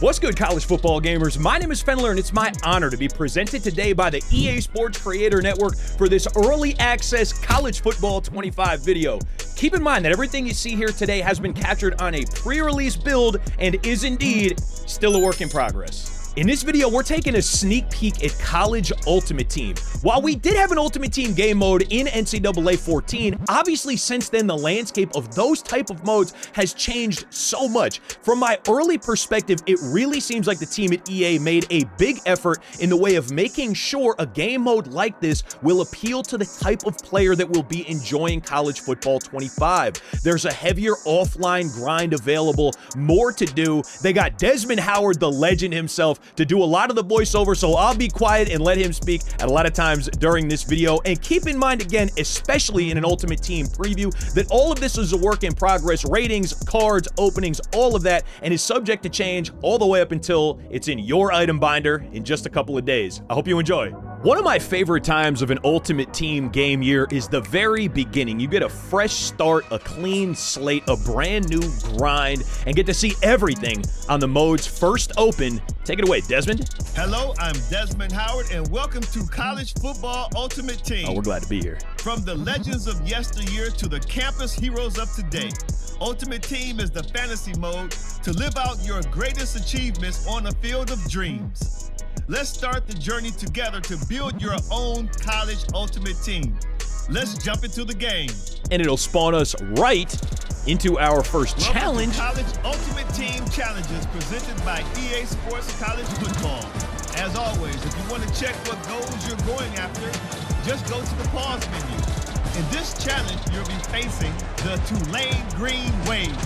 What's good, college football gamers? My name is Fenler, and it's my honor to be presented today by the EA Sports Creator Network for this early access College Football 25 video. Keep in mind that everything you see here today has been captured on a pre-release build and is indeed still a work in progress. In this video, we're taking a sneak peek at College Ultimate Team. While we did have an Ultimate Team game mode in NCAA 14, obviously since then the landscape of those type of modes has changed so much. From my early perspective, it really seems like the team at EA made a big effort in the way of making sure a game mode like this will appeal to the type of player that will be enjoying College Football 25. There's a heavier offline grind available, more to do. They got Desmond Howard, the legend himself, to do a lot of the voiceover, so I'll be quiet and let him speak at a lot of times during this video. And keep in mind, again, especially in an Ultimate Team preview, that all of this is a work in progress. Ratings, cards, openings, all of that, and is subject to change all the way up until it's in your item binder in just a couple of days. I hope you enjoy. One of my favorite times of an Ultimate Team game year is the very beginning. You get a fresh start, a clean slate, a brand new grind, and get to see everything on the mode's first open. Take it away, Desmond. Hello, I'm Desmond Howard, and welcome to College Football Ultimate Team. Oh, we're glad to be here. From the legends of yesteryear to the campus heroes of today, Ultimate Team is the fantasy mode to live out your greatest achievements on a field of dreams. Let's start the journey together to build your own College Ultimate Team. Let's jump into the game. And it'll spawn us right into our first challenge. College Ultimate Team Challenges presented by EA Sports College Football. As always, if you want to check what goals you're going after, just go to the pause menu. In this challenge, you'll be facing the Tulane Green Wave.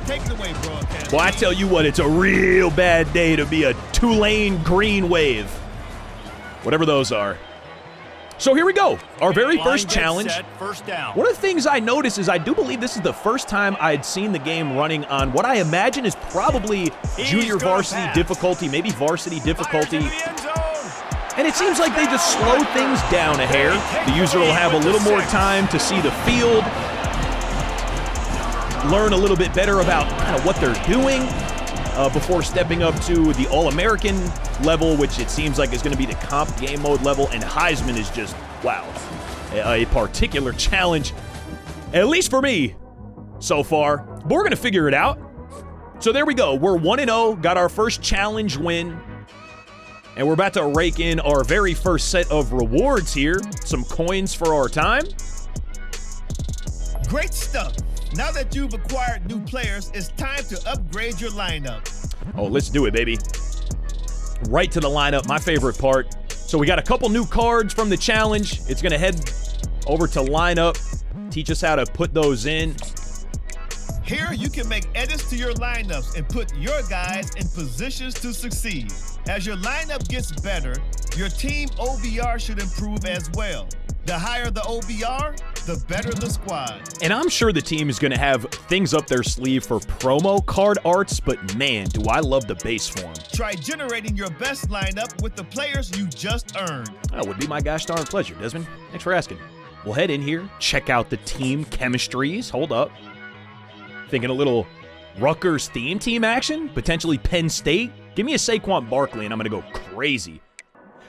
Take it away, broadcast. Well, I tell you what, it's a real bad day to be a Tulane Green Wave. Whatever those are. So here we go. Our very first challenge. First down. One of the things I noticed is I do believe this is the first time I'd seen the game running on what I imagine is probably junior varsity difficulty, maybe varsity difficulty. And it seems like they just slow things down a hair. The user will have a little more time to see the field, learn a little bit better about kind of what they're doing before stepping up to the All-American level, which it seems like is going to be the comp game mode level, and Heisman is just, wow, a particular challenge, at least for me so far. But we're going to figure it out. So there we go. We're 1-0, got our first challenge win, and we're about to rake in our very first set of rewards here. Some coins for our time. Great stuff. Now that you've acquired new players, it's time to upgrade your lineup. Oh, let's do it, baby. Right to the lineup, my favorite part. So we got a couple new cards from the challenge. It's going to head over to lineup, teach us how to put those in. Here you can make edits to your lineups and put your guys in positions to succeed. As your lineup gets better, your team OBR should improve as well. The higher the OBR, the better the squad. And I'm sure the team is going to have things up their sleeve for promo card arts, but man, do I love the base form. Try generating your best lineup with the players you just earned. That would be my gosh darn pleasure, Desmond. Thanks for asking. We'll head in here, check out the team chemistries. Hold up. Thinking a little Rutgers theme team action? Potentially Penn State? Give me a Saquon Barkley and I'm going to go crazy.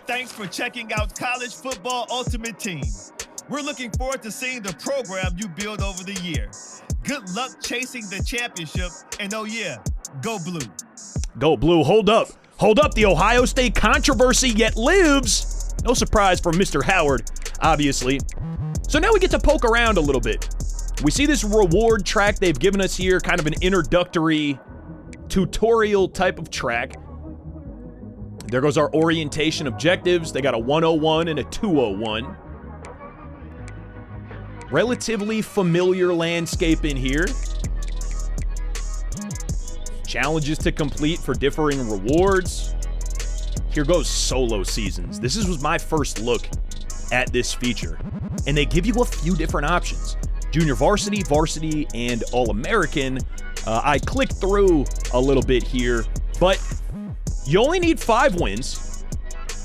Thanks for checking out College Football Ultimate Team. We're looking forward to seeing the program you build over the year. Good luck chasing the championship, and oh yeah, go blue. Go blue. Hold up. Hold up. The Ohio State controversy yet lives. No surprise from Mr. Howard, obviously. So now we get to poke around a little bit. We see this reward track they've given us here, kind of an introductory tutorial type of track. There goes our orientation objectives. They got a 101 and a 201. Relatively familiar landscape in here. Challenges to complete for differing rewards. Here goes solo seasons. This was my first look at this feature. And they give you a few different options. Junior varsity, varsity, and All-American. I clicked through a little bit here, but you only need 5 wins,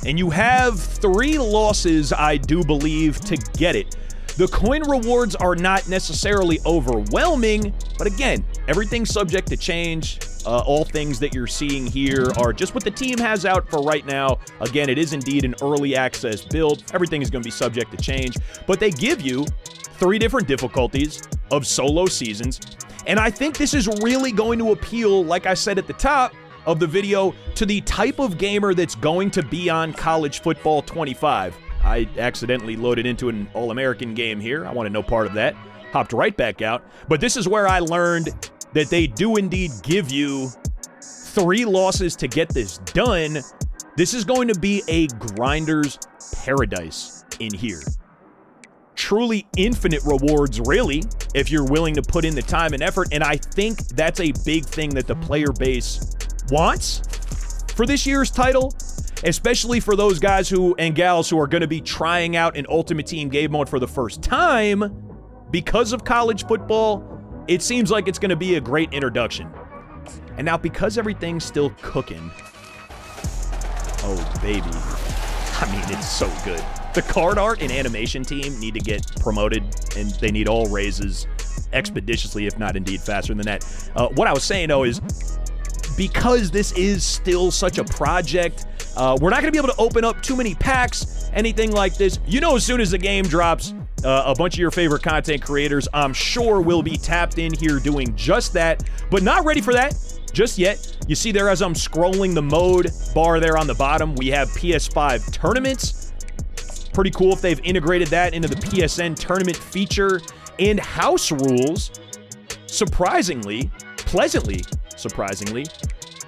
and you have 3 losses, I do believe, to get it. The coin rewards are not necessarily overwhelming, but again, everything's subject to change. All things that you're seeing here are just what the team has out for right now. Again, it is indeed an early access build. Everything is going to be subject to change, but they give you 3 different difficulties of solo seasons. And I think this is really going to appeal, like I said at the top of the video, to the type of gamer that's going to be on College Football 25. I accidentally loaded into an All-American game here. I wanted no part of that. Hopped right back out. But this is where I learned that they do indeed give you 3 losses to get this done. This is going to be a grinder's paradise in here. Truly infinite rewards, really, if you're willing to put in the time and effort. And I think that's a big thing that the player base wants for this year's title, especially for those guys and gals who are going to be trying out an Ultimate Team game mode for the first time because of college football. It seems like it's going to be a great introduction. And now, because everything's still cooking, oh, baby. I mean, it's so good. The card art and animation team need to get promoted, and they need all raises expeditiously, if not indeed faster than that. What I was saying, though, is because this is still such a project, we're not going to be able to open up too many packs, anything like this. You know, as soon as the game drops, a bunch of your favorite content creators, I'm sure, will be tapped in here doing just that, but not ready for that just yet. You see there, as I'm scrolling the mode bar there on the bottom, we have PS5 tournaments. Pretty cool if they've integrated that into the PSN tournament feature. And house rules, surprisingly, pleasantly surprisingly,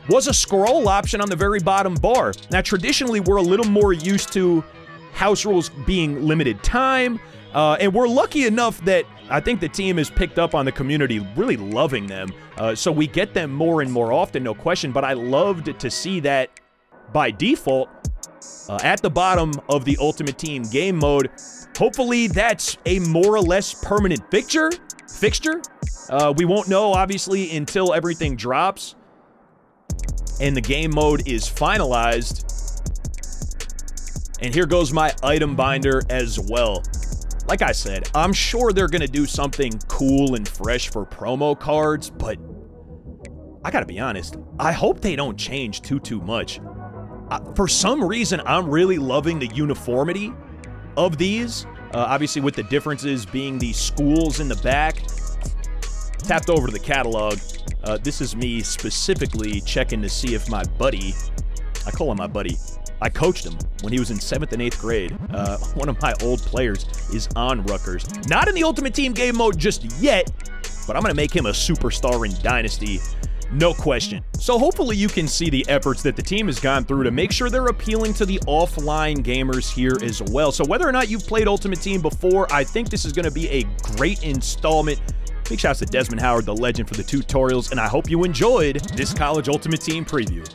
was a scroll option on the very bottom bar. Now, traditionally, we're a little more used to house rules being limited time, and we're lucky enough that I think the team has picked up on the community really loving them, so we get them more and more often, no question, but I loved to see that by default at the bottom of the Ultimate Team game mode. Hopefully that's a more or less permanent fixture. We won't know, obviously, until everything drops and the game mode is finalized. And here goes my item binder as well. Like I said, I'm sure they're going to do something cool and fresh for promo cards, but I got to be honest, I hope they don't change too much. For some reason, I'm really loving the uniformity of these. Obviously, with the differences being the schools in the back. Tapped over to the catalog. This is me specifically checking to see if my buddy, I call him my buddy, I coached him when he was in 7th and 8th grade. One of my old players is on Rutgers. Not in the Ultimate Team game mode just yet, but I'm going to make him a superstar in Dynasty. No question. So hopefully you can see the efforts that the team has gone through to make sure they're appealing to the offline gamers here as well. So whether or not you've played Ultimate Team before, I think this is going to be a great installment. Big shouts to Desmond Howard, the legend, for the tutorials, and I hope you enjoyed this College Ultimate Team preview.